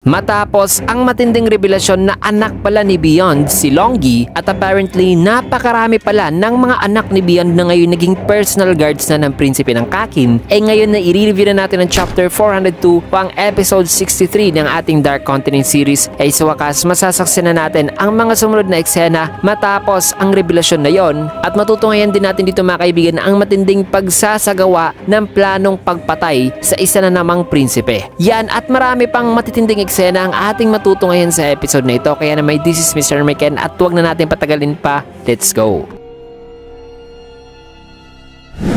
Matapos ang matinding revelasyon na anak pala ni Beyond si Longgi at apparently napakarami pala ng mga anak ni Beyond na ngayon naging personal guards na ng prinsipe ng Kakin, ngayon na i-review na natin ang chapter 402 pang episode 63 ng ating Dark Continent series sa wakas masasaksihan na natin ang mga sumunod na eksena matapos ang revelasyon na yon at matutungayan din natin dito mga kaibigan ang matinding pagsasagawa ng planong pagpatay sa isa na namang prinsipe. Yan at marami pang matitinding eksena ang ating matutungayan sa episode na ito. Kaya naman, this is Mr. Meken at huwag na natin patagalin pa. Let's go!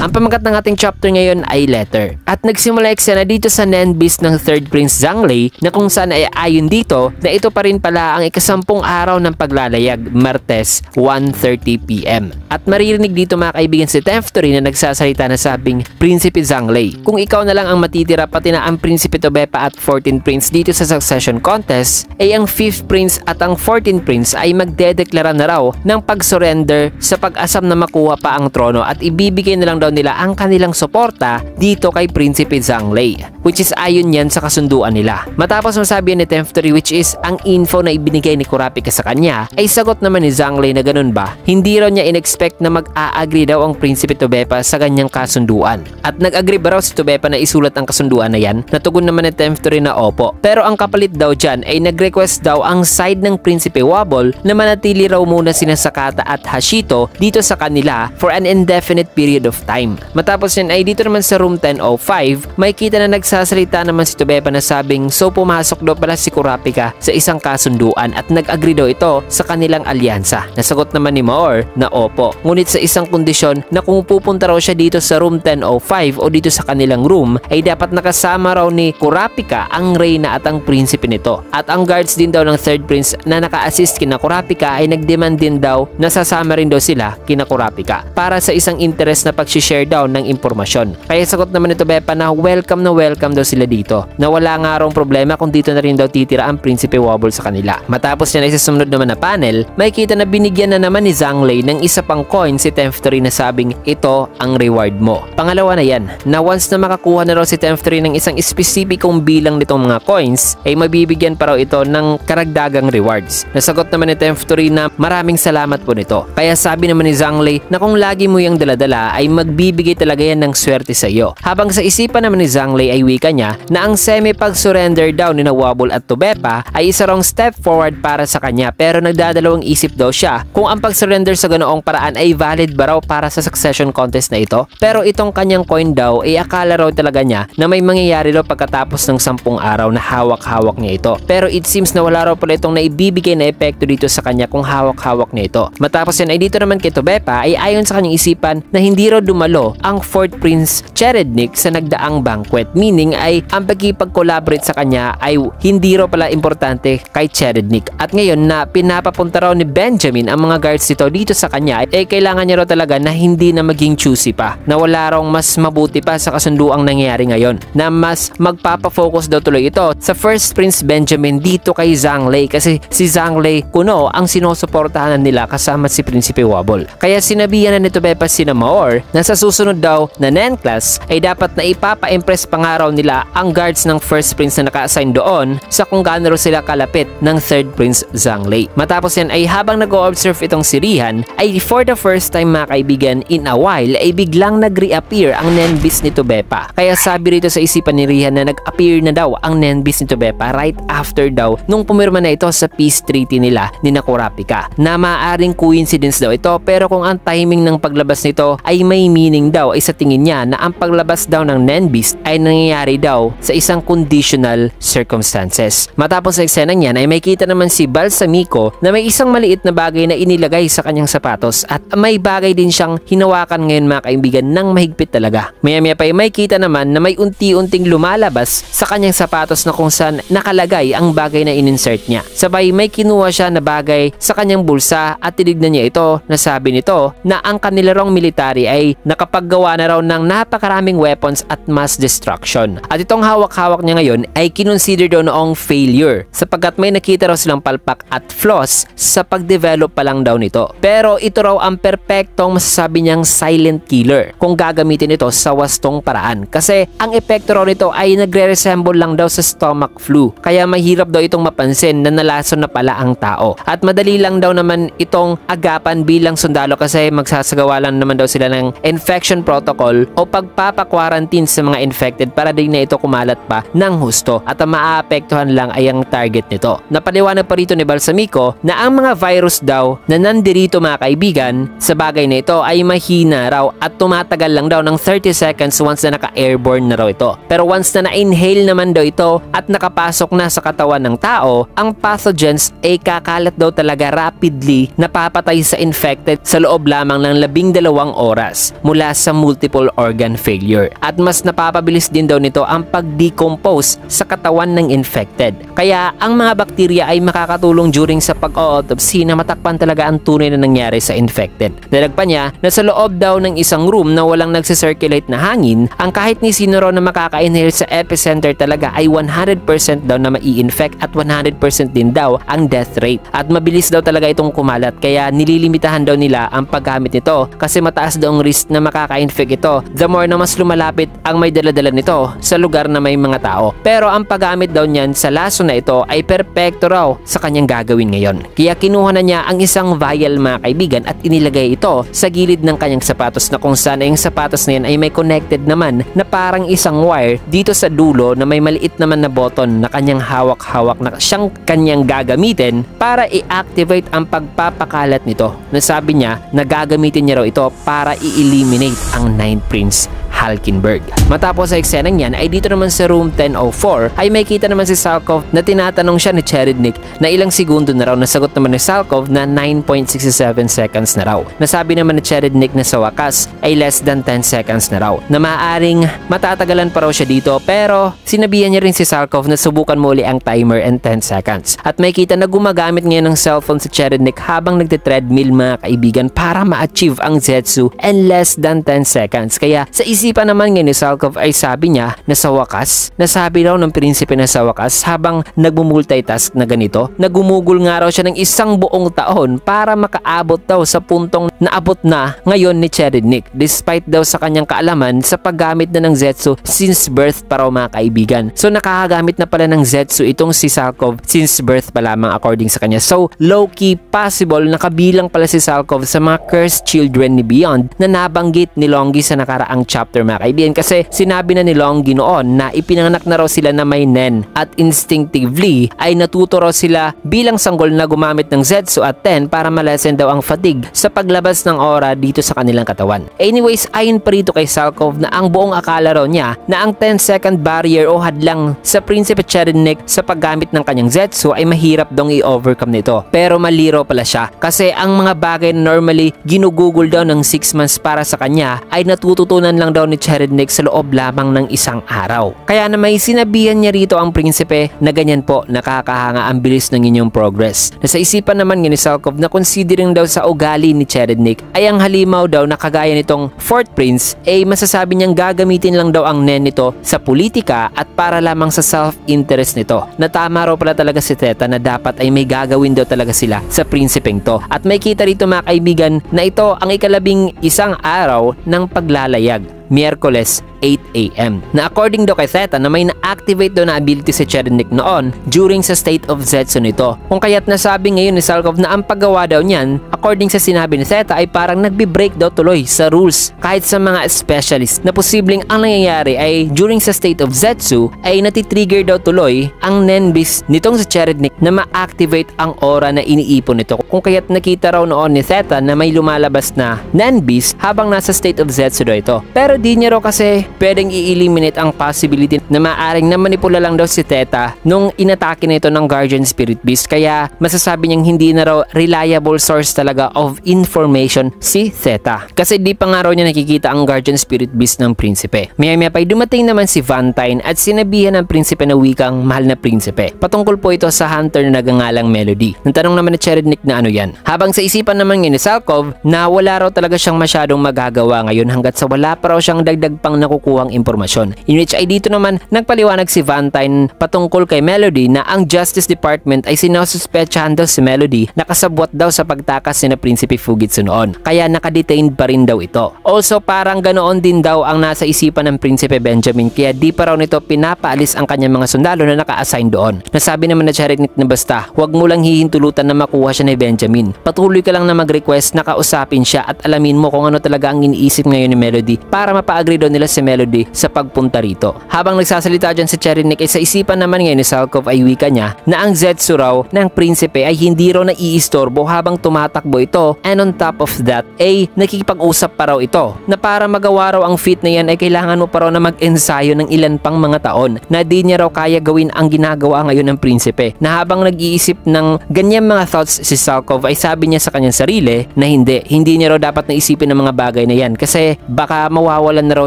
Ang pamagat ng ating chapter ngayon ay letter. At nagsimula eksena dito sa Nenbis ng third Prince Zhonglei na kung saan ay ayon dito na ito pa rin pala ang ikasampung araw ng paglalayag, Martes 1:30 PM. At maririnig dito mga kaibigan si Teftori na nagsasalita na sabing, Prinsipe Zhonglei, kung ikaw na lang ang matitira pati na ang Prinsipe Tobepa at 14th Prince dito sa succession contest, ang 5th Prince at ang 14th Prince ay magdedeklara na raw ng pag-surrender sa pag-asam na makuha pa ang trono at ibibigay na lang daw nila ang kanilang suporta dito kay Prinsipe Zhonglei, which is ayon yan sa kasunduan nila. Matapos masabi ni Teftori which is ang info na ibinigay ni Kurapika sa kanya, ay sagot naman ni Zhonglei na ganun ba? Hindi raw niya in-expect na mag-a-agree daw ang Prinsipe Tobepa sa kanyang kasunduan. At nag-agree ba raw si Tobepa na isulat ang kasunduan na yan? Natugon naman ni Teftori na opo. Pero ang kapalit daw dyan ay nag-request daw ang side ng Prinsipe Wobble na manatili raw muna sina Sakata at Hashito dito sa kanila for an indefinite period of time. Matapos yan ay dito naman sa room 1005, may kita na nagsasalita naman si Tobepa na sabing so pumasok daw pala si Kurapika sa isang kasunduan at nag-agree daw ito sa kanilang alyansa. Nasagot naman ni Maor na opo, ngunit sa isang kondisyon na kung pupunta raw siya dito sa room 1005 o dito sa kanilang room ay dapat nakasama raw ni Kurapika ang reyna at ang prinsipe nito. At ang guards din daw ng third prince na naka-assist kina Kurapika ay nag-demand din daw na sasama rin daw sila kina Kurapika para sa isang interest na pag-share daw ng impormasyon. Kaya sagot naman ni Tobepa na welcome daw sila dito, na wala nga raw problema kung dito na rin daw titira ang Prinsipe Wobble sa kanila. Matapos yan ay sa sumunod naman na panel, may kita na binigyan na naman ni Zhonglei ng isa pang coin si Teftori na sabing ito ang reward mo. Pangalawa na yan, na once na makakuha na raw si Teftori ng isang espesipikong bilang nitong mga coins, ay mabibigyan pa raw ito ng karagdagang rewards. Nasagot naman ni Teftori na maraming salamat po nito. Kaya sabi naman ni Zhonglei na kung lagi mo yung daladala ay magbibigay talaga yan ng swerte sa iyo. Habang sa isipan naman ni Zhonglei ay wika niya na ang semi-pag-surrender daw ni Wobble at Tobepa ay isa rong step forward para sa kanya, pero nagdadalawang isip daw siya kung ang pag-surrender sa ganoong paraan ay valid ba raw para sa succession contest na ito. Pero itong kanyang coin daw ay akala raw talaga niya na may mangyayari daw pagkatapos ng 10 araw na hawak-hawak niya ito. Pero it seems na wala raw pala itong naibibigay na epekto dito sa kanya kung hawak-hawak niya ito. Matapos yan ay dito naman kay Tobepa ay ayon sa kanyang isipan na hindi raw dumalo ang 4th Prince Cherednik sa nagdaang banquet, meaning ay ang pagkipag-collaborate sa kanya ay hindi raw pala importante kay Cherednik. At ngayon na pinapapunta raw ni Benjamin ang mga guards dito sa kanya kailangan niya raw talaga na hindi na maging choosy pa, na wala raw mas mabuti pa sa kasunduang nangyayari ngayon, na mas magpapafocus daw tuloy ito sa first Prince Benjamin dito kay Zhonglei, kasi si Zhonglei kuno ang sinusuportahan nila kasama si Prinsipe Wobble. Kaya sinabihan na ni Tobepa sina Maor na sa susunod daw na Nen class ay dapat na ipapa-impress pa nga raw nila ang guards ng first prince na naka-assign doon sa kung gaano raw sila kalapit ng third prince Zhonglei. Matapos yan ay habang nag-o-observe itong si Rihan ay for the first time mga kaibigan in a while ay biglang nag-reappear ang Nenbis ni Tobepa. Kaya sabi rito sa isipan ni Rihan na nag-appear na daw ang Nenbis ni Tobepa right after daw nung pumirma na ito sa peace treaty nila ni Kurapika, na maaaring coincidence daw ito, pero kung ang timing ng paglabas nito ay may meaning daw ay sa tingin niya na ang paglabas daw ng Nenbis ay nangyayari daw sa isang conditional circumstances. Matapos sa eksena niyan ay may kita naman si Balsamico na may isang maliit na bagay na inilagay sa kanyang sapatos at may bagay din siyang hinawakan ngayon mga kaibigan ng mahigpit talaga. Maya-maya pa ay may kita naman na may unti-unting lumalabas sa kanyang sapatos na kung saan nakalagay ang bagay na in-insert niya. Sabay may kinuha siya na bagay sa kanyang bulsa at tinignan niya ito na sabi nito na ang kanila rong military ay ay nakapaggawa na raw ng napakaraming weapons at mass destruction. At itong hawak-hawak niya ngayon ay kinonsider daw noong failure sapagkat may nakita raw silang palpak at flaws sa pagdevelop pa lang daw nito. Pero ito raw ang perpektong masasabi niyang silent killer kung gagamitin ito sa wastong paraan. Kasi ang epekto raw nito ay nagre-resemble lang daw sa stomach flu. Kaya mahirap daw itong mapansin na nalason na pala ang tao. At madali lang daw naman itong agapan bilang sundalo kasi magsasagawa lang naman daw sila ng infection protocol o pagpapakwarantin sa mga infected para din na ito kumalat pa ng husto at ang maaapektuhan lang ay ang target nito. Napaliwanag pa rito ni Balsamico na ang mga virus daw na nandirito mga kaibigan sa bagay na ito ay mahina raw at tumatagal lang daw ng 30 seconds once na naka-airborne na raw ito. Pero once na na-inhale naman daw ito at nakapasok na sa katawan ng tao, ang pathogens ay kakalat daw talaga rapidly na papatay sa infected sa loob lamang ng 12 oras mula sa multiple organ failure. At mas napapabilis din daw nito ang pag-decompose sa katawan ng infected. Kaya ang mga bakterya ay makakatulong during sa pag-autopsy na matakpan talaga ang tunay na nangyari sa infected. Dalag pa niya na sa loob daw ng isang room na walang nagsisirculate na hangin, ang kahit ni sino raw na makaka-inhale sa epicenter talaga ay 100% daw na mai-infect at 100% din daw ang death rate. At mabilis daw talaga itong kumalat kaya nililimitahan daw nila ang paggamit nito kasi mataas daw ang risk na makaka-infect ito the more na mas lumalapit ang may daladala nito sa lugar na may mga tao. Pero ang paggamit daw niyan sa laso na ito ay perpekto raw sa kanyang gagawin ngayon. Kaya kinuha na niya ang isang vial mga kaibigan at inilagay ito sa gilid ng kanyang sapatos na kung saan yung sapatos na yan ay may connected naman na parang isang wire dito sa dulo na may maliit naman na button na kanyang hawak-hawak na siyang kanyang gagamitin para i-activate ang pagpapakalat nito. Nasabi niya na gagamitin niya raw ito para i-eliminate ang Ninth Prince Halkenberg. Matapos sa eksenang yan ay dito naman sa room 1004 ay may kita naman si Salkov na tinatanong siya ni Cherednik na ilang segundo na raw. Nasagot naman ni Salkov na 9.67 seconds na raw. Nasabi naman ni Cherednik na sa wakas ay less than 10 seconds na raw. Na maaaring matatagalan pa raw siya dito pero sinabihan niya rin si Salkov na subukan mo uli ang timer and 10 seconds. At may kita na gumagamit ngayon ng cellphone si Cherednik habang nagte-treadmill mga kaibigan para ma-achieve ang Zetsu in less than 10 seconds. Kaya sa isipan naman ngayon ni Salkov ay sabi niya na sa wakas, nasabi raw ng prinsipe na sa wakas habang nagmumultitask na ganito, nagumugol nga raw siya ng isang buong taon para makaabot daw sa puntong naabot na ngayon ni Cherednik despite daw sa kanyang kaalaman sa paggamit na ng Zetsu since birth pa raw mga kaibigan. So nakakagamit na pala ng Zetsu itong si Salkov since birth pa lamang according sa kanya. So low-key possible nakabilang pala si Salkov sa mga cursed children ni Beyond na nabanggit ni Longi sa nakaraang chapter mga kaibigan kasi sinabi na ni Longi noon na ipinanganak na raw sila na may nen at instinctively ay natuto raw sila bilang sanggol na gumamit ng Zetsu at 10 para malesen daw ang fatigue sa paglabas ng aura dito sa kanilang katawan. Anyways, ayon pa rito kay Salkov na ang buong akala raw niya na ang 10-second barrier o hadlang sa Prinsipe Cherednik sa paggamit ng kanyang Zetsu ay mahirap dong i-overcome nito. Pero mali raw pala siya kasi ang mga bagay na normally ginugugol daw ng 6 months para sa kanya ay natututunan lang daw ni Cherednik sa loob lamang ng isang araw. Kaya na may sinabihan niya rito ang prinsipe na ganyan po nakakahanga ang bilis ng inyong progress. Nasa isipan naman ni Salkov na considering daw sa ugali ni Cherednik ay ang halimaw daw na kagaya nitong fourth prince ay masasabi niyang gagamitin lang daw ang nen nito sa politika at para lamang sa self-interest nito. Na tama raw pala talaga si Teta na dapat ay may gagawin daw talaga sila sa prinsipeng to. At may kita rito mga kaibigan na ito ang ikalabing isang araw ng paglalayag. Miyerkules 8 AM. Na according daw kay Theta na may na-activate daw na ability si Cherednik noon during sa state of Zetsu nito. Kung kaya't nasabi ngayon ni Salkov na ang paggawa daw niyan, according sa sinabi ni Theta ay parang nagbi-break daw tuloy sa rules kahit sa mga specialist na posibleng ang nangyayari ay during sa state of Zetsu ay natitrigger daw tuloy ang Nenbis nitong si Cherednik na ma-activate ang aura na iniipon nito. Kung kaya't nakita raw noon ni Theta na may lumalabas na Nenbis habang nasa state of Zetsu daw ito. Pero di niya raw kasi pwedeng i-eliminate ang possibility na maaring namanipula lang daw si Theta nung inatake na ito ng Guardian Spirit Beast, kaya masasabi niyang hindi na raw reliable source talaga of information si Theta. Kasi di pa nga raw niya nakikita ang Guardian Spirit Beast ng prinsipe. Maya-maya pa'y dumating naman si Valentine at sinabihan ng prinsipe na wikang mahal na prinsipe. Patungkol po ito sa hunter na nagangalang Melody. Natanong naman ni Cherednik na ano yan. Habang sa isipan naman ni Salkov na wala raw talaga siyang masyadong magagawa ngayon hanggat sa wala pa raw siyang dagdag pang nakukuhang impormasyon. In which ay dito naman nagpaliwanag si Valentine patungkol kay Melody na ang Justice Department ay sinususpetsahan daw si Melody na kasabwat daw sa pagtakas ni na Prinsipe Fugitsu noon. Kaya nakadetained pa rin daw ito. Also parang ganoon din daw ang nasa isipan ng Prinsipe Benjamin kaya di pa raw nito pinapaalis ang kanyang mga sundalo na naka-assign doon. Nasabi naman na Cherednik na basta huwag mo lang hihintulutan na makuha siya ni Benjamin. Patuloy ka lang na mag-request na kausapin siya at alamin mo kung ano talaga ang iniisip ngayon ni Melody para mapa-agree daw nila si Melody sa pagpunta rito. Habang nagsasalita dyan si Cherednik ay sa isipan naman ngayon ni Salkov ay wika niya na ang Zetsu raw ng prinsipe ay hindi raw naiistorbo habang tumatakbo ito, and on top of that ay nakikipag-usap pa raw ito na para magawa raw ang feat na yan ay kailangan mo pa raw na mag-ensayo ng ilan pang mga taon na di niya raw kaya gawin ang ginagawa ngayon ng prinsipe. Na habang nag-iisip ng ganyang mga thoughts si Salkov ay sabi niya sa kanyang sarili na hindi niya raw dapat naisipin ng mga bagay na yan kasi baka mawawalan na raw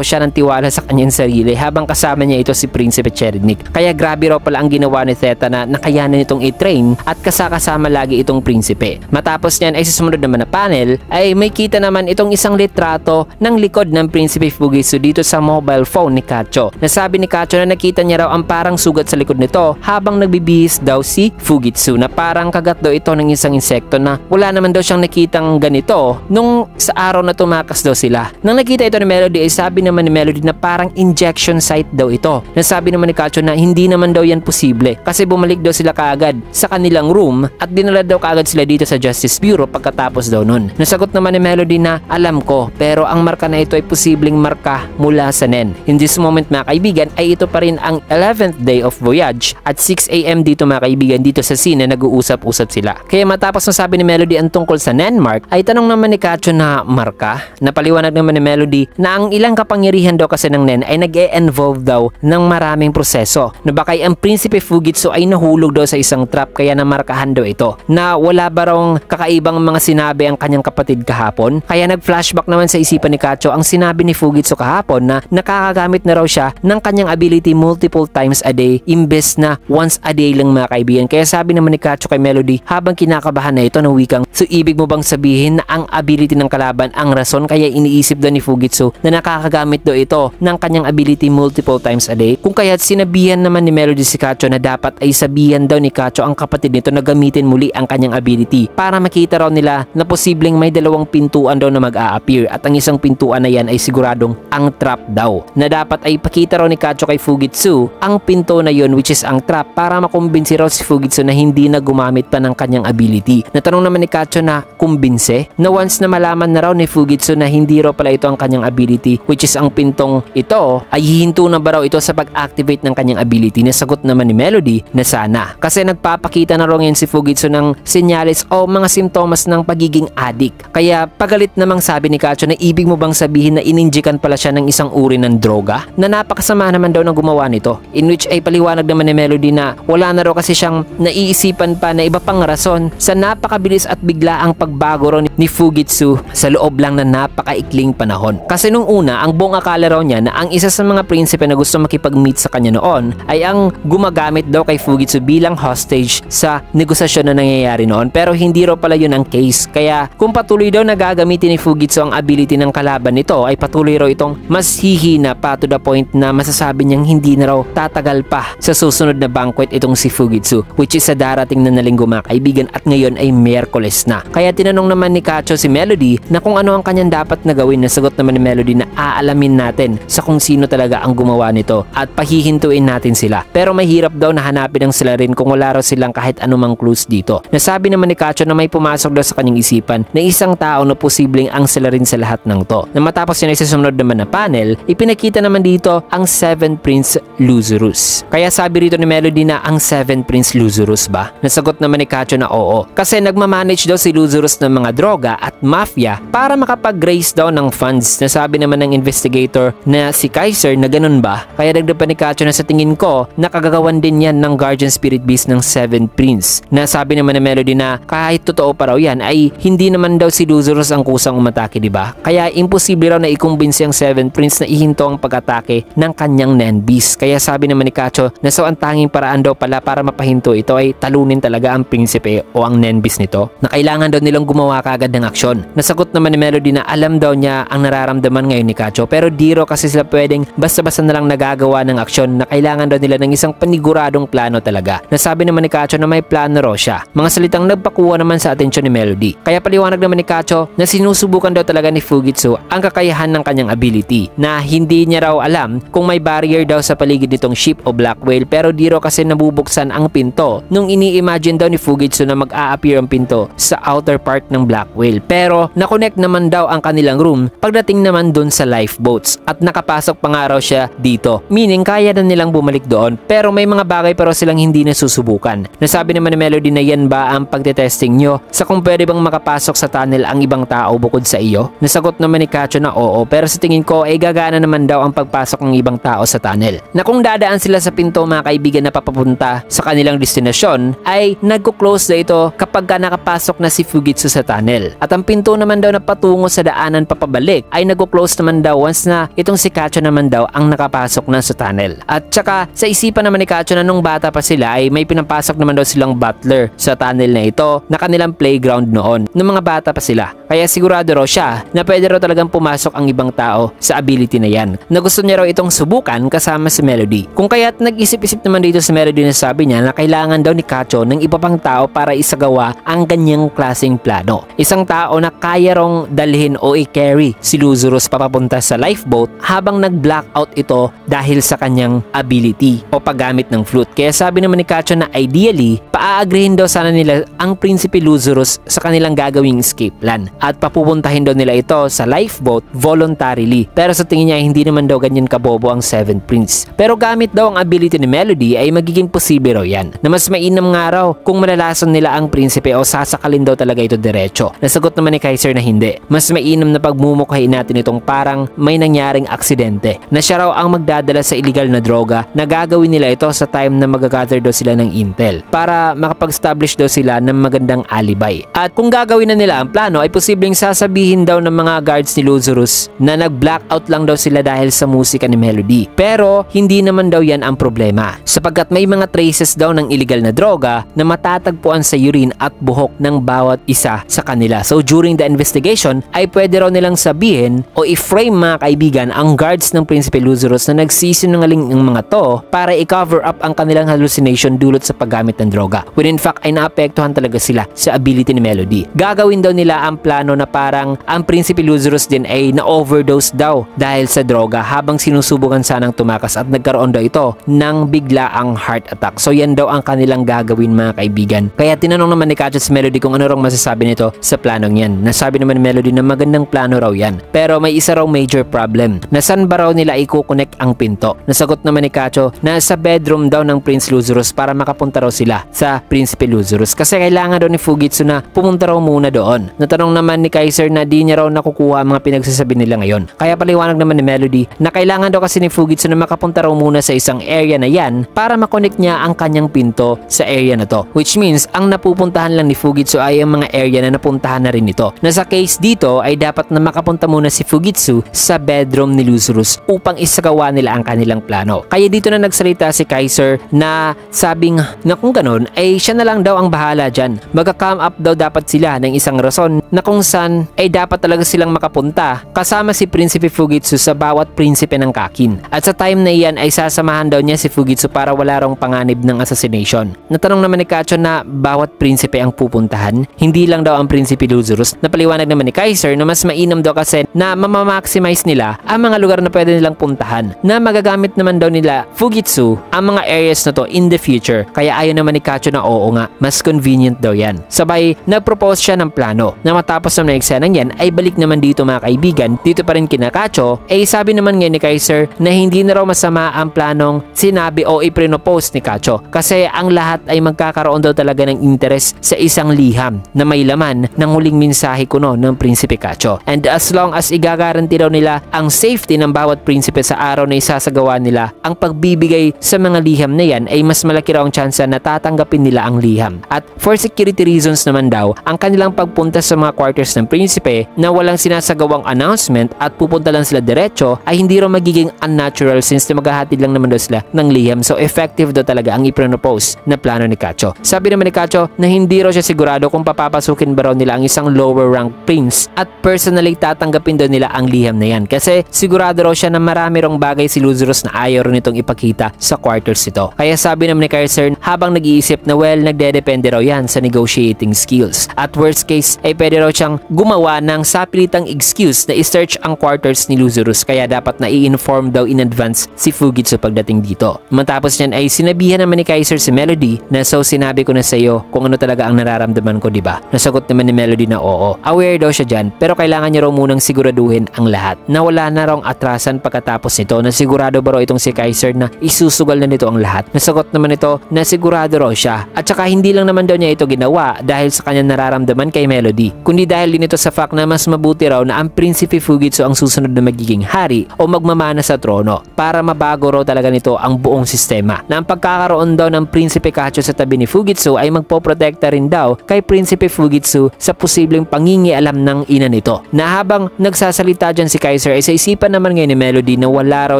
siya ng tiwala sa kanyang sarili habang kasama niya ito si Prinsipe Cherednik. Kaya grabe raw pala ang ginawa ni Theta na nakayanan itong i-train at kasama lagi itong prinsipe. Matapos niyan ay sa sumunod naman na panel ay may kita naman itong isang litrato ng likod ng Prinsipe Fugitsu dito sa mobile phone ni Kacho. Nasabi ni Kacho na nakita niya raw ang parang sugat sa likod nito habang nagbibihis daw si Fugitsu na parang kagat daw ito ng isang insekto na wala naman daw siyang nakitang ganito nung sa araw na tumakas daw sila. Nang nakita ito ni Melody ay sabi naman ni Melody na parang injection site daw ito. Nasabi naman ni Kacho na hindi naman daw yan posible kasi bumalik daw sila kaagad sa kanilang room at dinala daw kaagad sila dito sa Justice Bureau pagkatapos daw nun. Nasagot naman ni Melody na alam ko pero ang marka na ito ay posibleng marka mula sa Nen. In this moment mga kaibigan ay ito pa rin ang 11th day of voyage at 6 AM dito mga kaibigan dito sa scene na nag-uusap-usap sila. Kaya matapos nasabi ni Melody ang tungkol sa Nen mark ay tanong naman ni Kacho na marka. Napaliwanag naman ni Melody na ang ilang kapangyarihan daw kasi ng Nen ay nag-e-involve daw ng maraming proseso na bakay ang Prinsipe Fugitsu ay nahulog daw sa isang trap kaya namarkahan daw ito na wala ba raw kakaibang mga sinabi ang kanyang kapatid kahapon. Kaya nag-flashback naman sa isipan ni Kacho ang sinabi ni Fugitsu kahapon na nakakagamit na raw siya ng kanyang ability multiple times a day imbes na once a day lang mga kaibigan. Kaya sabi naman ni Kacho kay Melody habang kinakabahan na ito na wikang, so ibig mo bang sabihin na ang ability ng kalaban ang rason kaya iniisip daw ni Fugitsu na nakakagamit daw ito ng kanyang ability multiple times a day? Kung kaya't sinabihan naman ni Melody si Kacho na dapat ay sabihan daw ni Kacho ang kapatid nito na gamitin muli ang kanyang ability para makita raw nila na posibleng may dalawang pintuan daw na mag-a-appear at ang isang pintuan na yan ay siguradong ang trap daw na dapat ay pakita raw ni Kacho kay Fugitsu ang pinto na yon which is ang trap para makumbinsi raw si Fugitsu na hindi na gumamit pa ng kanyang ability. Natanong naman ni Kacho na kumbinse na once na malaman na raw ni Fugitsu na hindi raw pala ito ang kanyang ability which is ang pintong ito ay hihinto na ba raw ito sa pag-activate ng kanyang ability. Nasagot naman ni Melody na sana kasi nagpapakita na raw ngayon si Fugitsu ng senyales o mga simptomas ng pagiging addict. Kaya pagalit namang sabi ni Kacho na ibig mo bang sabihin na ininjikan pala siya ng isang uri ng droga na napakasama naman daw ng gumawa nito, in which ay paliwanag naman ni Melody na wala na raw kasi siyang naiisipan pa na iba pang rason sa napakabilis at bigla ang pagbago raw ni Fugitsu sa loob lang na napakaikling panahon. Kasi nung una ang buong akala raw niya na ang isa sa mga prinsipe na gusto makipag-meet sa kanya noon ay ang gumagamit daw kay Fugitsu bilang hostage sa negosasyon na nangyayari noon, pero hindi raw pala yun ang case. Kaya kung patuloy daw na gagamitin ni Fugitsu ang ability ng kalaban nito ay patuloy raw itong mas hihina pa to the point na masasabi niyang hindi na raw tatagal pa sa susunod na banquet itong si Fugitsu which is sa darating na linggo mga kaibigan at ngayon ay Miyerkules na. Kaya tinanong naman ni Kacho si Melody na kung ano ang kanyang dapat na gawin. Nasagot naman ni Melody na aalamin natin sa kung sino talaga ang gumawa nito at pahihintuin natin sila. Pero mahirap daw na hanapin ang sila rin kung wala raw silang kahit anumang clues dito. Nasabi naman ni Kacho na may pumasok daw sa kanyang isipan na isang tao na posibleng ang sila rin sa lahat ng to. Na matapos yun ay sa sumunod naman na panel, ipinakita naman dito ang 7th Prince Lazarus. Kaya sabi rito ni Melody na ang 7th Prince Lazarus ba? Nasagot naman ni Kacho na oo. Kasi nagmamanage daw si Lazarus ng mga droga at mafia para makapag-raise daw ng funds. Nasabi naman naman ng investigator na si Kaiser na ganun ba? Kaya dagdag pa ni Kacho na sa tingin ko nakagagawan din yan ng Guardian Spirit Beast ng 7th Prince. Nasabi naman ni Melody na kahit totoo pa raw yan ay hindi naman daw si Lazarus ang kusang umatake, diba? Kaya imposible raw na ikumbinsi ang 7th Prince na ihinto ang pag-atake ng kanyang Nen Beast. Kaya sabi naman ni Kacho na so ang tanging paraan daw pala para mapahinto ito ay talunin talaga ang prinsipe o ang Nen Beast nito, na kailangan daw nilang gumawa kagad ng aksyon. Nasagot naman ni Melody na alam daw niya ang nararamdaman ngayon ni Kacho, pero di raw kasi sila pwedeng basta-basta na lang nagagawa ng aksyon, na kailangan daw nila ng isang paniguradong plano talaga. Nasabi naman ni Kacho na may plano raw siya. Mga salitang nagpakuha naman sa atensyon ni Melody. Kaya paliwanag naman ni Kacho na sinusubukan daw talaga ni Fujitsu ang kakayahan ng kanyang ability, na hindi niya raw alam kung may barrier daw sa paligid nitong ship o black whale, pero di raw kasi nabubuksan ang pinto nung ini-imagine daw ni Fujitsu na mag-a-appear ang pinto sa outer part ng black whale. Pero nakonect naman daw ang kanilang room pagdating naman dun sa lifeboats, at nakapasok pa nga raw siya dito, meaning kaya na nilang bumalik doon, pero may mga bagay pero silang hindi nasusubukan. Nasabi naman ni Melody na yan ba ang pagtetesting nyo sa kung pwede bang makapasok sa tunnel ang ibang tao bukod sa iyo? Nasagot naman ni Kacho na oo, pero sa tingin ko ay gagana naman daw ang pagpasok ng ibang tao sa tunnel, na kung dadaan sila sa pinto mga kaibigan na papapunta sa kanilang destinasyon ay nagko-close na ito kapag nakapasok na si Fujitsu sa tunnel, at ang pinto naman daw na patungo sa daanan papabalik ay nagko-close naman daw once na itong si Kacho naman daw ang nakapasok na sa tunnel. At saka sa isipan naman ni Kacho na nung bata pa sila ay may pinapasok naman daw silang butler sa tunnel na ito na kanilang playground noon nung mga bata pa sila, kaya sigurado raw siya na pwede raw talagang pumasok ang ibang tao sa ability na yan, na gusto niya raw itong subukan kasama si Melody. Kung kaya't nag-isip-isip naman dito si Melody na sabi niya na kailangan daw ni Kacho ng iba pang tao para isagawa ang ganyang klaseng plano. Isang tao na kaya rong dalhin o i-carry si Lazarus papapunta sa lifeboat habang nag-blackout ito dahil sa kanyang ability o paggamit ng flute. Kaya sabi naman ni Kacho na ideally, paaagrihin daw sana nila ang Prinsipe Lazarus sa kanilang gagawing escape plan at papupuntahin daw nila ito sa lifeboat voluntarily. Pero sa tingin niya hindi naman daw ganyan kabobo ang 7th Prince. Pero gamit daw ang ability ni Melody ay magiging posible raw yan, na mas mainam nga raw kung malalason nila ang prinsipe o sasakalin daw talaga ito diretso. Nasagot naman ni Kaiser na hindi. Mas mainam na pagmumukhain natin itong parang may nangyaring aksidente, na siya raw ang magdadala sa illegal na droga, na gagawin nila ito sa time na mag-gather daw sila ng intel para makapag-establish daw sila ng magandang alibi. At kung gagawin na nila ang plano ay posibleng sasabihin daw ng mga guards ni Lazarus na nag-blackout lang daw sila dahil sa musika ni Melody. Pero hindi naman daw yan ang problema, sapagkat may mga traces daw ng illegal na droga na matatagpuan sa urine at buhok ng bawat isa sa kanila. So during the investigation ay pwede raw nilang sabihin o i-frame mga kaibigan ang guards ng Prinsipe Lazarus na nagsisinungaling ng mga to para i-cover up ang kanilang hallucination dulot sa paggamit ng droga, when in fact ay naapektuhan talaga sila sa ability ni Melody. Gagawin daw nila ang plano na parang ang Prinsipe Lazarus din ay na-overdose daw dahil sa droga habang sinusubukan sanang tumakas, at nagkaroon daw ito ng biglaang heart attack. So yan daw ang kanilang gagawin mga kaibigan. Kaya tinanong naman ni Kacho si Melody kung ano raw masasabi nito sa planong yan. Nasabi naman ni Melody na magandang plano raw yan, pero may isa raw major problem, na saan ba raw nila i-connect ang pinto. Nasagot naman ni Kacho na sa bedroom daw ng Prince Lazarus para makapunta raw sila sa Prinsipe Lazarus, kasi kailangan daw ni Fujitsu na pumunta raw muna doon. Natanong naman ni Kaiser na di niya raw nakukuha ang mga pinagsasabi nila ngayon. Kaya paliwanag naman ni Melody na kailangan daw kasi ni Fujitsu na makapunta raw muna sa isang area na yan para makonect niya ang kanyang pinto sa area na to, which means ang napupuntahan lang ni Fujitsu ay ang mga area na napuntahan na rin ito. Na sa case dito ay dapat na makapunta muna si Fujitsu sa bedroom ni Lazarus upang isagawa nila ang kanilang plano. Kaya dito na nagsalita si Kaiser na sabing na kung ganun ay siya na lang daw ang bahala dyan. Magka-come up daw dapat sila ng isang rason na kung saan ay dapat talaga silang makapunta kasama si Prinsipe Fujitsu sa bawat prinsipe ng Kakin. At sa time na iyan ay sasamahan daw niya si Fujitsu para wala rong panganib ng assassination. Natanong naman ni Kacho na bawat prinsipe ang pupuntahan, hindi lang daw ang Prinsipe Lazarus. Napaliwanag naman ni Kaiser na mas mainam daw kasi na mamamaximize nila ang mga lugar na pwede nilang puntahan, na magagamit naman daw nila Fujitsu ang mga areas na to in the future. Kaya ayaw naman ni Kacho Kacho na oo nga, mas convenient daw yan. Sabay, nag-propose siya ng plano na matapos naman ng eksenang yan ay balik naman dito mga kaibigan, dito pa rin kina Kacho, sabi naman ngayon ni Kaiser na hindi na raw masama ang planong sinabi o iprinopose ni Kacho kasi ang lahat ay magkakaroon daw talaga ng interes sa isang liham na may laman ng huling mensahe kuno ng Prinsipe Kacho. And as long as igagaranti daw nila ang safety ng bawat prinsipe sa araw na isasagawa nila ang pagbibigay sa mga liham na yan, ay mas malaki raw ang tsansa na tatanggapin nila ang liham. At for security reasons naman daw, ang kanilang pagpunta sa mga quarters ng prinsipe na walang sinasagawang announcement at pupunta lang sila diretso ay hindi raw magiging unnatural since maghahatid lang naman daw sila ng liham. So effective daw talaga ang ipropose na plano ni Kacho. Sabi naman ni Kacho na hindi raw siya sigurado kung papapasukin ba raw nila ang isang lower rank prince at personally tatanggapin daw nila ang liham na yan kasi sigurado raw siya na marami rong bagay si Lazarus na ayaw rin itong ipakita sa quarters ito. Kaya sabi naman ni Kaiser habang nag-iisip na nagdedepende raw yan sa negotiating skills. At worst case ay pwede raw siyang gumawa ng sapilitang excuse na i-search ang quarters ni Lazarus kaya dapat na i-inform daw in advance si Fugitsu pagdating dito. Matapos niyan ay sinabihan naman ni Kaiser si Melody na so sinabi ko na sa iyo kung ano talaga ang nararamdaman ko, diba? Nasagot naman ni Melody na oo. Aware daw siya dyan pero kailangan niya raw munang siguraduhin ang lahat na wala na raw atrasan pagkatapos nito, na sigurado ba raw itong si Kaiser na isusugal na nito ang lahat. Nasagot naman ito na sigurado raw siya at saka hindi lang naman daw niya ito ginawa dahil sa kanyang nararamdaman kay Melody, kundi dahil din ito sa fact na mas mabuti raw na ang Prinsipe Fugitsu ang susunod na magiging hari o magmamana sa trono para mabago raw talaga nito ang buong sistema, na ang pagkakaroon daw ng Prinsipe Kacho sa tabi ni Fugitsu ay magpoprotekta rin daw kay Prinsipe Fugitsu sa posibleng pangingialam ng ina nito. Na habang nagsasalita dyan si Kaiser ay sa isipan naman ngayon ni Melody na wala raw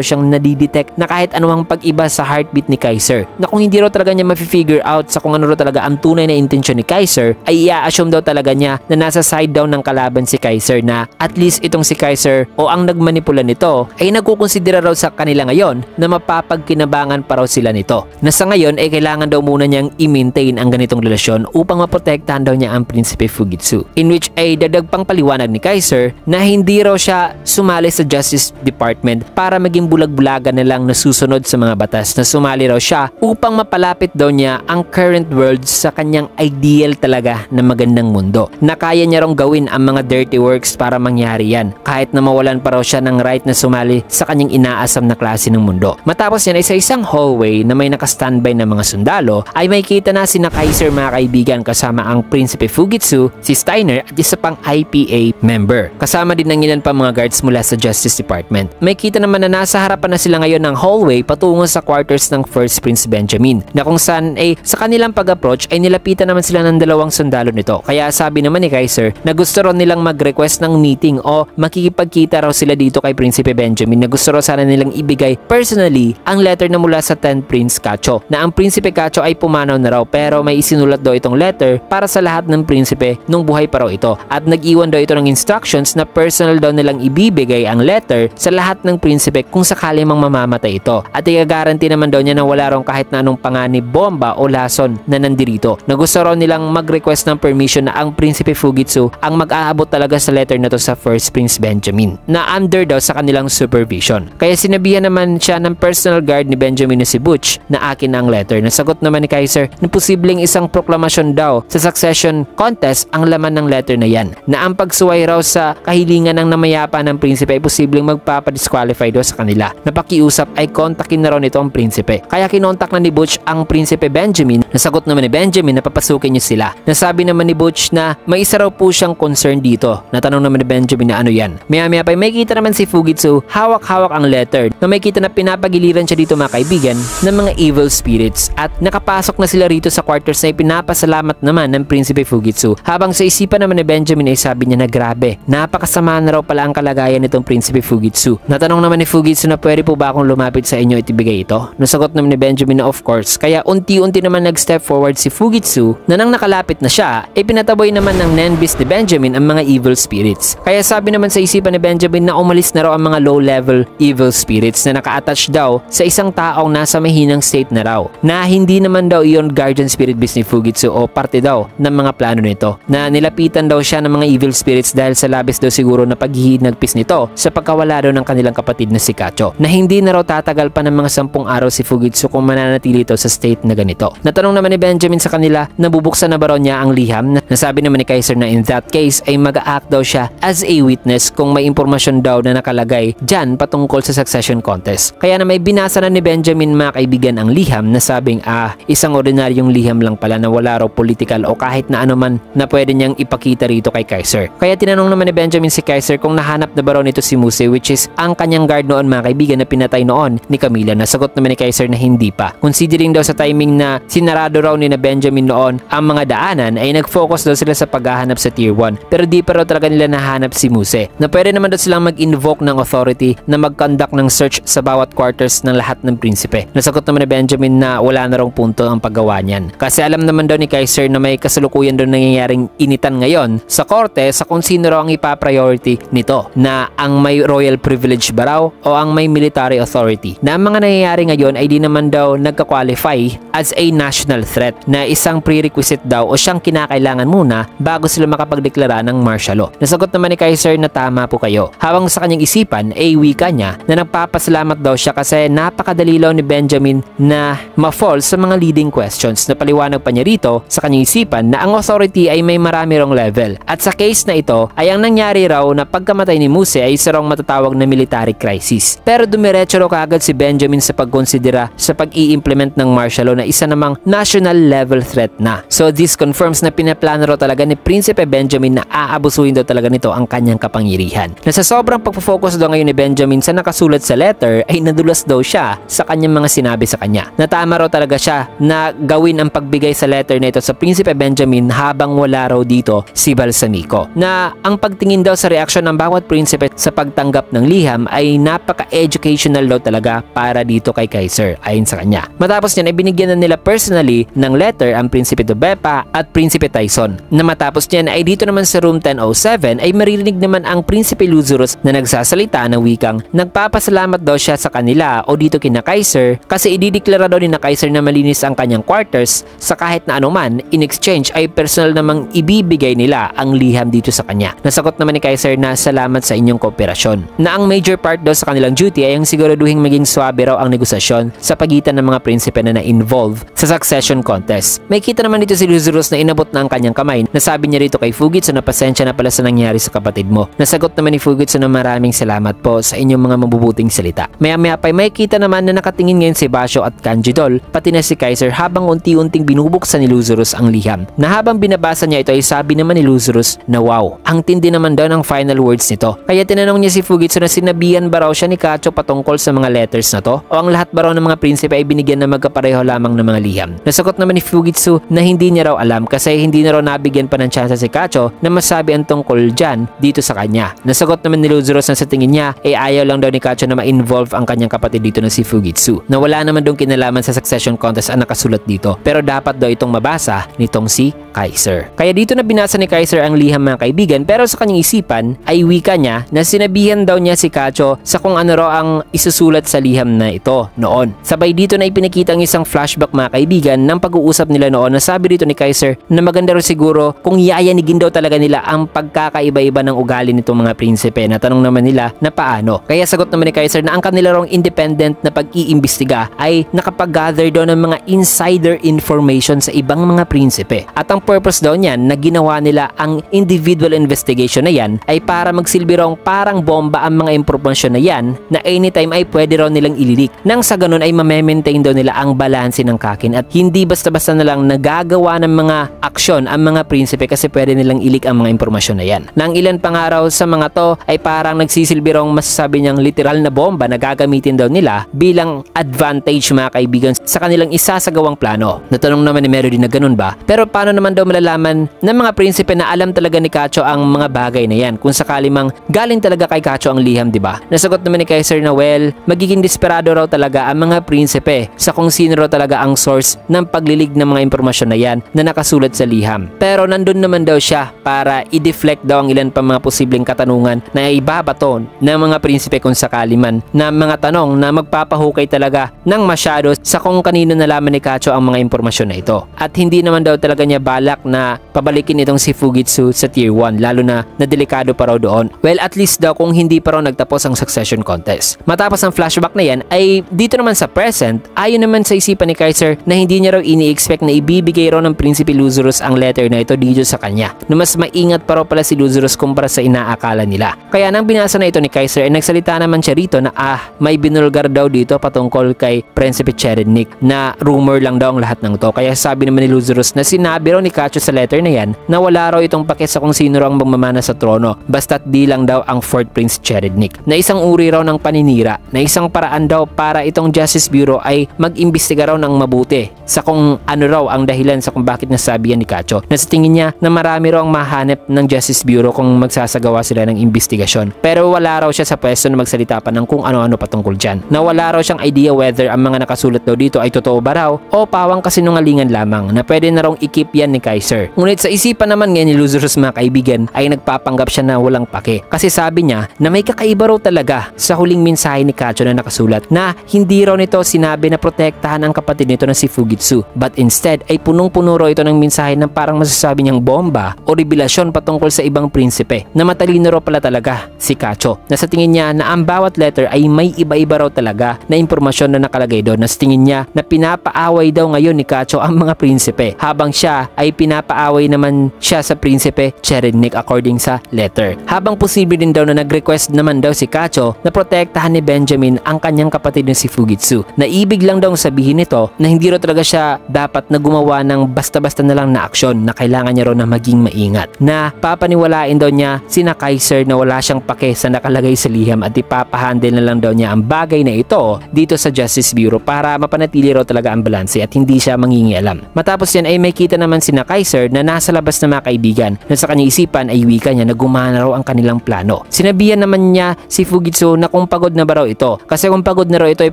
siyang nadidetect na kahit anumang pag-iba sa heartbeat ni Kaiser, na kung hindi raw talaga niya ma-figure out sa kung ano raw talaga ang tunay na intensyon ni Kaiser ay i-assume daw talaga niya na nasa side down ng kalaban si Kaiser, na at least itong si Kaiser o ang nagmanipula nito ay nagkukonsidera raw sa kanila ngayon na mapapagkinabangan pa raw sila nito, na sa ngayon ay kailangan daw muna niyang i-maintain ang ganitong relasyon upang maprotektahan daw niya ang Prinsipe Fugitsu, in which ay dadag pang paliwanag ni Kaiser na hindi raw siya sumali sa Justice Department para maging bulag-bulagan na lang na susunod sa mga batas, na sumali raw siya upang mapalapit daw niya ang current world sa kanyang ideal talaga na magandang mundo, na kaya niya raw gawin ang mga dirty works para mangyari yan kahit na mawalan pa raw siya ng right na sumali sa kanyang inaasam na klase ng mundo. Matapos yan ay sa isang hallway na may nakastandby na mga sundalo ay may kita na sina Kaiser mga kaibigan kasama ang Prinsipe Fugitsu, si Steiner at isa pang IPA member. Kasama din ng ilan pa mga guards mula sa Justice Department. May kita naman na nasa harapan na sila ngayon ng hallway patungo sa quarters ng First Prince Benjamin, na kung saan ay sa kanilang pag-approach ay nilapitan naman sila ng dalawang sundalo nito. Kaya sabi naman ni Kaiser na gusto raw nilang mag-request ng meeting o makikipagkita raw sila dito kay Prinsipe Benjamin, na gusto raw sana nilang ibigay personally ang letter na mula sa 10th Prince Kacho, na ang Prinsipe Kacho ay pumanaw na raw pero may isinulat daw itong letter para sa lahat ng prinsipe nung buhay pa raw ito, at nag-iwan daw ito ng instructions na personal daw nilang ibibigay ang letter sa lahat ng prinsipe kung sakali mang mamamatay ito, at i-guarantee naman daw niya na wala raw kahit na anong panganib, bomba o lason na nandirito, na gusto raw nilang mag-request ng permission na ang Prinsipe Fugitsu ang mag-aabot talaga sa letter na to sa First Prince Benjamin, na under daw sa kanilang supervision. Kaya sinabihan naman siya ng personal guard ni Benjamin na si Butch na akin ang letter. Nasagot naman ni Kaiser na posibleng isang proklamasyon daw sa succession contest ang laman ng letter na yan, na ang pagsuway raw sa kahilingan ng namayapa ng prinsipe ay posibleng magpapadisqualify daw sa kanila. Napakiusap ay kontakin na raw nito ang prinsipe. Kaya kinontak na ni Butch ang Prinsipe Benjamin. Nasagot naman ni Benjamin na papasukin niya sila. Nasabi naman ni Butch na may isa raw po siyang concern dito. Natanong naman ni Benjamin na ano yan. Maya-maya pa may kita naman si Fugitsu, hawak-hawak ang letter, na may kita na pinapagiliran siya dito mga kaibigan ng mga evil spirits, at nakapasok na sila rito sa quarters na ipinapasalamat naman ng Prinsipe Fugitsu. Habang sa isipan naman ni Benjamin ay sabi niya na grabe, napakasama na raw pala ang kalagayan nitong Prinsipe Fugitsu. Natanong naman ni Fugitsu na pwede po ba akong lumapit sa inyo at ibigay ito? Nasagot naman ni Benjamin na of course. Kaya unti-unti naman nag-step forward si Fugitsu, na nang nakalapit na siya ay pinataboy naman ng Nenbis ni Benjamin ang mga evil spirits. Kaya sabi naman sa isipan ni Benjamin na umalis na raw ang mga low-level evil spirits na naka-attach daw sa isang taong nasa mahinang state na raw, na hindi naman daw iyon guardian spirit beast ni Fugitsu o parte daw ng mga plano nito, na nilapitan daw siya ng mga evil spirits dahil sa labis daw siguro na paghihinagpis nito sa pagkawala daw ng kanilang kapatid na si Kacho, na hindi na raw tatagal pa ng mga 10 araw si Fugitsu kung mananatili ito sa state na ganito. Na Natanong naman ni Benjamin sa kanila na bubuksan na ba raw niya ang liham. Nasabi naman ni Kaiser na in that case ay mag-a-act daw siya as a witness kung may impormasyon daw na nakalagay dyan patungkol sa succession contest. Kaya na may binasa na ni Benjamin mga kaibigan ang liham na sabing isang ordinaryong liham lang pala na wala raw political o kahit na ano man na pwede niyang ipakita rito kay Kaiser. Kaya tinanong naman ni Benjamin si Kaiser kung nahanap na ba raw nito si Muse, which is ang kanyang guard noon mga kaibigan na pinatay noon ni Camila. Nasagot naman ni Kaiser na hindi pa. Considering daw sa timing na sinarado raw ni na Benjamin noon ang mga daanan ay nag-focus daw sila sa paghahanap sa tier 1 pero di pa raw talaga nila nahanap si Muse. Na pwede naman daw silang mag-invoke ng authority na mag-conduct ng search sa bawat quarters ng lahat ng prinsipe. Nasagot naman ni Benjamin na wala na raw punto ang paggawa niyan. Kasi alam naman daw ni Kaiser na may kasalukuyan daw nangyayaring initan ngayon sa korte sa kung sino raw ang ipa-priority nito, na ang may royal privilege ba raw o ang may military authority. Na ang mga nangyayari ngayon ay di naman daw nagka-qualify as a national threat, na isang prerequisite daw o siyang kinakailangan muna bago sila makapagdeklara ng martial law. Nasagot naman ni Kaiser na tama po kayo. Habang sa kanyang isipan ay wika niya na nagpapasalamat daw siya kasi napakadali ni Benjamin na ma-fall sa mga leading questions. Napaliwanag pa niya rito sa kanyang isipan na ang authority ay may marami rong level. At sa case na ito ay ang nangyari raw na pagkamatay ni Muse ay isa raw matatawag na military crisis. Pero dumiretso raw kaagad si Benjamin sa pagkonsidera sa pag-i-implement ng martial law na isa namang national level threat na. So this confirms na pinaplano raw talaga ni Prinsipe Benjamin na aabusuhin daw talaga nito ang kanyang kapangyarihan. Na sa sobrang pagpo-focus daw ngayon ni Benjamin sa nakasulat sa letter ay nadulas daw siya sa kanyang mga sinabi sa kanya. Natama raw talaga siya na gawin ang pagbigay sa letter na ito sa Prinsipe Benjamin habang wala raw dito si Balsamico. Na ang pagtingin daw sa reaksyon ng bawat prinsipe sa pagtanggap ng liham ay napaka-educational daw talaga para dito kay Kaiser ayon sa kanya. Matapos niyan ay binigyan na nila personally ng letter ang Prinsipe Dobepa at Prinsipe Tyson. Na matapos niyan ay dito naman sa room 1007 ay maririnig naman ang Prinsipe Luzurus na nagsasalita ng wikang nagpapasalamat daw siya sa kanila o dito kina Kaiser kasi idideklara daw ni na Kaiser na malinis ang kanyang quarters sa kahit na anuman, in exchange ay personal namang ibibigay nila ang liham dito sa kanya. Nasagot naman ni Kaiser na salamat sa inyong kooperasyon. Na ang major part daw sa kanilang duty ay ang siguraduhin maging swabe raw ang negosasyon sa pagitan ng mga prinsipe na na-involve sa succession contest. May kita naman dito si Luzurus na inabot na ang kanyang kamay. Nasabi niya rito kay Fugitsu na pasensya na pala sa nangyari sa kapatid mo. Nasagot naman ni Fugitsu na maraming salamat po sa inyong mga mabubuting salita. Maya-maya pa may kita naman na nakatingin ngayon si Basho at Kanjidol pati na si Kaiser habang unti-unting binubuksan ni Luzurus ang liham. Na habang binabasa niya ito ay sabi naman ni Luzurus na wow, ang tindi naman daw ng final words nito. Kaya tinanong niya si Fugitsu na sinabihan ba raw siya ni Kacho patungkol sa mga letters na to o ang lahat ba raw ng mga prinsipe ay binigyan na magkapareho lamang ng mga liham. Nasagot naman ni Fugitsu na hindi niya raw alam kasi hindi na raw nabigyan pa ng tsansa si Kacho na masabi ang tungkol dyan dito sa kanya. Nasagot naman ni Luzurus na sa tingin niya ay ayaw lang daw ni Kacho na ma-involve ang kanyang kapatid dito na si Fugitsu. Na wala naman daw kinalaman sa succession contest ang nakasulat dito pero dapat daw itong mabasa nitong si Kaiser. Kaya dito na binasa ni Kaiser ang liham mga kaibigan pero sa kanyang isipan ay wika niya na sinabihan daw niya si Kacho sa kung ano raw ang isusulat sa liham na ito noon. Sabay dito na ipinakita ang isang flashback mga kaibigan ng pag-uusap nila noon na sabi dito ni Kaiser na maganda raw siguro kung yayanigin daw talaga nila ang pagkakaiba-iba ng ugali nitong mga prinsipe. Natanong naman nila na paano. Kaya sagot naman ni Kaiser na ang kanila rong independent na pag-iimbestiga ay nakapag-gather daw ng mga insider information sa ibang mga prinsipe. At ang purpose daw niyan na ginawa nila ang individual investigation na yan ay para magsilbi raw parang bomba ang mga impormasyon na yan na anytime ay pwede raw nilang ililik. Nang sa ganun ay ma-maintain daw nila ang balanse ng kakin at hindi basta-basta na lang nagagawa ng mga aksyon ang mga prinsipe kasi pwede nilang ilik ang mga impormasyon na yan. Nang ilan pang araw sa mga to ay parang nagsisilbi raw masasabi niyang literal na bomba na gagamitin daw nila bilang advantage mga kaibigan sa kanilang isasagawang plano. Natanong naman ni Melody na ganun ba? Pero paano naman daw malalaman ng mga prinsipe na alam talaga ni Kacho ang mga bagay na yan kung sakali mang galing talaga kay Kacho ang liham, di ba? Nasagot naman ni Kaiser na well, magiging desperado raw talaga ang mga prinsipe sa kung sino raw talaga ang source ng paglilig ng mga impormasyon na yan na nakasulat sa liham. Pero nandun naman daw siya para i-deflect daw ang ilan pa mga posibleng katanungan na ibabato ng mga prinsipe kung sakali man na mga tanong na magpapahukay talaga ng masyado sa kung kanino nalaman ni Kacho ang mga impormasyon na ito. At hindi naman daw talaga niya balak na pabalikin itong si Fugitsu sa tier 1 lalo na delikado pa raw doon. Well, at least daw kung hindi pa raw nagtapos ang succession contest. Matapos ang flashback na yan ay dito naman sa present, ayon naman sa isipan ni Kaiser na na hindi niya raw ini-expect na ibibigay raw ng Prinsipe Luzurus ang letter na ito dito sa kanya, na mas maingat pa raw pala si Luzurus kumpara sa inaakala nila. Kaya nang binasa na ito ni Kaiser ay nagsalita naman siya rito na may binulgar daw dito patungkol kay Prinsipe Cherednik, na rumor lang daw ang lahat ng to. Kaya sabi naman ni Luzurus na sinabi raw ni Cacho sa letter na yan na wala raw itong pake sa kung sino raw ang magmamana sa trono, basta't di lang daw ang 4th Prince Cherednik, na isang uri raw ng paninira, na isang paraan daw para itong Justice Bureau ay mag-imbestiga raw ng mabuti sa kung ano raw ang dahilan sa kung bakit nasabi yan ni Cacho, na sa tingin niya na marami raw ang mahanap ng Justice Bureau kung magsasagawa sila ng investigasyon. Pero wala raw siya sa pwesto na magsalita pa ng kung ano-ano patungkol dyan, na wala raw siyang idea whether ang mga nakasulat daw dito ay totoo ba raw o pawang kasinungalingan lamang, na pwede na raw i-keep yan ni Kaiser. Ngunit sa isipan naman ngayon ni Luzurus mga kaibigan ay nagpapanggap siya na walang pake, kasi sabi niya na may kakaiba raw talaga sa huling mensahe ni Cacho na nakasulat, na hindi raw nito sinabi na protektahan ang kapatid nito na si Fugitsu, but instead ay punong-puno raw ito ng mensahe ng parang masasabi niyang bomba o revelasyon patungkol sa ibang prinsipe, na matalino raw pala talaga si Cacho, na sa tingin niya na ang bawat letter ay may iba-iba raw talaga na impormasyon na nakalagay doon, na sa tingin niya na pinapaaway daw ngayon ni Cacho ang mga prinsipe, habang siya ay pinapaaway naman siya sa Prinsipe Cherednik according sa letter. Habang posible din daw na nag-request naman daw si Cacho na protektahan ni Benjamin ang kanyang kapatid na si Fugitsu, na ibig lang daw sabihin nito na hindi raw talaga siya dapat na gumawa ng basta-basta na lang na aksyon, na kailangan niya raw na maging maingat, na papaniwalain daw niya sina Kaiser na wala siyang pake sa nakalagay sa liham at ipapahandle na lang daw niya ang bagay na ito dito sa Justice Bureau para mapanatili raw talaga ang balanse at hindi siya mangingialam. Matapos yan ay may kita naman sina Kaiser na nasa labas na mga kaibigan, na sa kanyang isipan ay wika niya na gumana raw ang kanilang plano. Sinabihan naman niya si Fugitsu na kung pagod na ba raw ito, kasi kung pagod na raw ito ay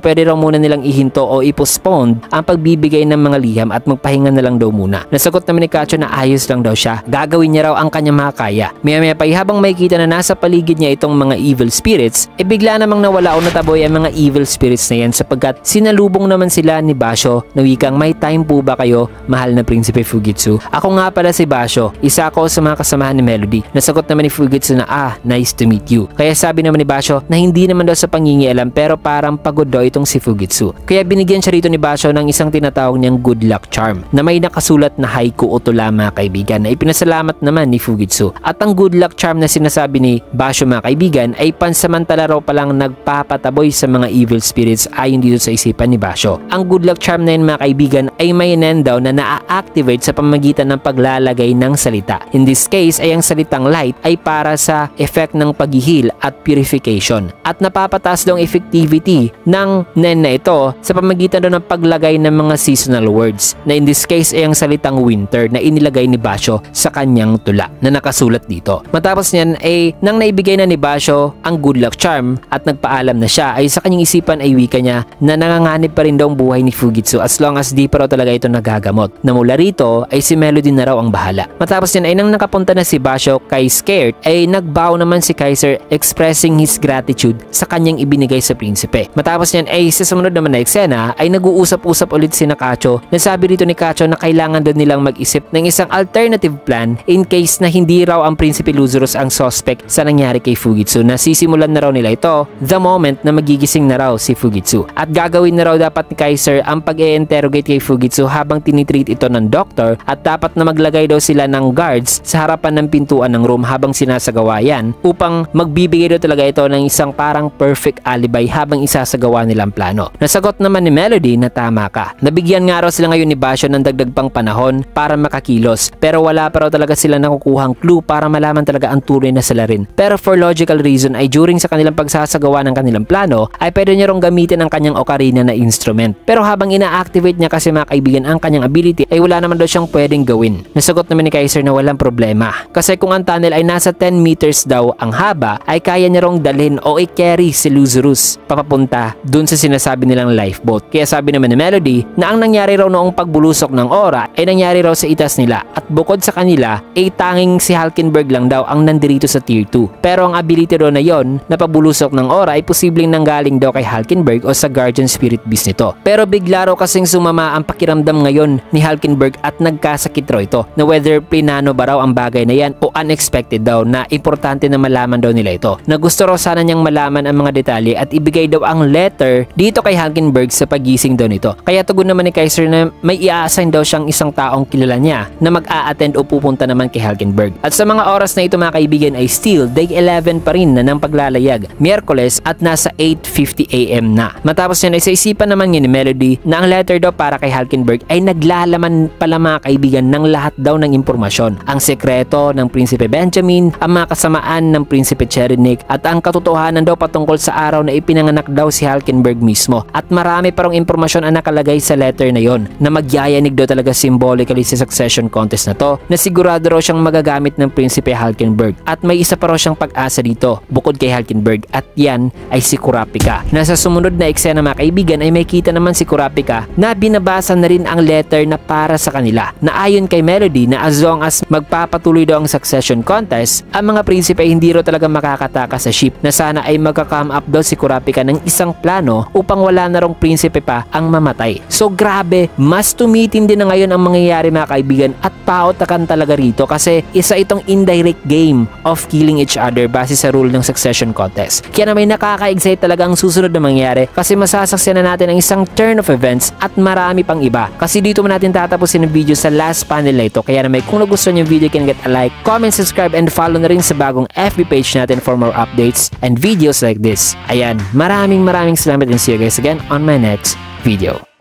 pwede raw muna nilang ihinto o i-postpone ang pagbibigay ng mga liham at magpahinga na lang daw muna. Nasagot naman ni Cacho na ayos lang daw siya, gagawin niya raw ang kanyang makakaya. Maya-maya pa habang makikita na nasa paligid niya itong mga evil spirits, bigla namang nawala o nataboy ang mga evil spirits na yan, sapagkat sinalubong naman sila ni Basho na wikang, may time po ba kayo, mahal na Prinsipe Fugitsu? Ako nga pala si Basho, isa ako sa mga kasamahan ni Melody. Nasagot naman ni Fugitsu na nice to meet you. Kaya sabi naman ni Basho na hindi naman daw sa pangingialam pero parang pagod daw itong si Fugitsu. Kaya binigyan siya rito ni Basho ng isang tinatawag niyang good luck charm na may nakasulat na haiku o tula mga kaibigan, na ipinasalamat naman ni Fugitsu. At ang good luck charm na sinasabi ni Basho mga kaibigan ay pansamantala raw palang nagpapataboy sa mga evil spirits ayon dito sa isipan ni Basho. Ang good luck charm na yun mga kaibigan ay may daw na na-activate sa pamamagitan ng paglalagay ng salita. In this case ay ang salitang light ay para sa effect ng paghihil at purification, at napapataas daw ang effectivity ng nen na ito sa pamamagitan daw ng paglagay ng mga seasonal words, na in this case ay ang salitang winter na inilagay ni Basho sa kanyang tula na nakasulat dito. Matapos niyan ay nang naibigay na ni Basho ang good luck charm at nagpaalam na siya, ay sa kanyang isipan ay wika niya na nanganganib pa rin daw ang buhay ni Fugitsu as long as di pa raw talaga ito nagagamot, na mula rito ay si Melody na raw ang bahala. Matapos yan ay nang nakapunta na si Basho kay Scared ay nagbow naman si Kaiser expressing his gratitude sa kanyang ibinigay sa prinsipe. Matapos yan ay sa sumunod naman na eksena ay nag-uusap-usap ulit si Cacho, na sabi dito ni Cacho na kailangan doon nilang mag-isip ng isang alternative plan in case na hindi raw ang Prinsipe Luzurus ang suspect sa nangyari kay Fugitsu, na sisimulan na raw nila ito the moment na magigising na raw si Fugitsu, at gagawin na raw dapat ni Kaiser ang pag-i-interrogate kay Fugitsu habang tinitreat ito ng doktor, at dapat na maglagay daw sila ng guards sa harapan ng pintuan ng room habang sinasagawa yan upang magbibigay daw talaga ito ng isang parang perfect alibi habang isasagawa nilang plano. Nasagot naman ni Melody na tama ka. Nabigyan nga raw sila ngayon ni Basho ng dagdag pang panahon para makakilos, pero wala pa raw talaga sila nakukuhang clue para malaman talaga ang tunay na salarin. Pero for logical reason ay during sa kanilang pagsasagawa ng kanilang plano ay pwede niya rong gamitin ang kanyang ocarina na instrument. Pero habang ina-activate niya kasi mga kaibigan ang kanyang ability ay wala naman daw siyang pwedeng gawin. Nasagot naman ni Kaiser na walang problema, kasi kung ang tunnel ay nasa 10 meters daw ang haba ay kaya niya rong dalhin o i-carry si Luzurus papapunta dun sa sinasabi nilang lifeboat. Kaya sabi naman ni Melody na ang nangyari raw noong pagbulusok ng Aura ay nangyari raw sa itas nila, at bukod sa kanila ay tanging si Hulkenberg lang daw ang nandirito sa tier 2. Pero ang ability raw na yon na pabulusok ng Aura ay posibleng nanggaling daw kay Hulkenberg o sa Guardian Spirit Beast nito. Pero bigla raw kasing sumama ang pakiramdam ngayon ni Hulkenberg at nagkasakit raw ito, na whether pinano ba raw ang bagay na yan o unexpected daw, na importante na malaman daw nila ito, na gusto raw sana niyang malaman ang mga detalye at ibigay daw ang letter dito kay Hulkenberg sa pagising daw nito. Kaya tugon naman ni Kaiser na may i-assign daw siyang isang taong kilala niya na mag-a-attend o pupunta naman kay Hulkenberg. At sa mga oras na ito mga kaibigan ay still day 11 pa rin na ng paglalayag, Miyerkules at nasa 8:50 AM na. Matapos yan ay sa isipan naman ni Melody na ang letter daw para kay Hulkenberg ay naglalaman pala mga kaibigan ng lahat daw ng impormasyon. Ang sekreto ng Prinsipe Benjamin, ang mga kasamaan ng Prinsipe Cherenik at ang katotohanan daw patungkol sa araw na ipinanganak daw si Hulkenberg mismo. At marami parang impormasyon ang nakalagay sa letter na yon na magyayanig daw talaga symbolically sa succession contest na to na sigurado raw siyang magagamit ng Prinsipe Hulkenberg. At may isa pa raw siyang pag-asa dito bukod kay Hulkenberg at yan ay si Kurapika. Nasa sumunod na eksena mga kaibigan ay may kita naman si Kurapika na binabasa na rin ang letter na para sa kanila na ayon kay Melody na as long as magpapatuloy daw ang succession contest, ang mga prinsipe hindi raw talaga makakatakas sa ship na sana ay magka-come up daw si Kurapika ng isang plano upang wala na rong prinsipe pa ang mamatay. So grabe, mas tumitindi na ngayon ang mangyayari mga kaibigan at paotakan talaga rito kasi isa itong indirect game of killing each other base sa rule ng succession contest. Kaya na may nakaka-excite talaga ang susunod na mangyayari kasi masasaksiyan na natin ang isang turn of events at marami pang iba. Kasi dito mo natin tatapusin ang video sa last panel na ito. Kaya na may kung nagustuhan yung video, can get a like, comment, subscribe, and follow na rin sa bagong FB page natin for more updates and videos like this. Ayan, maraming salamat and see you guys again on my next video.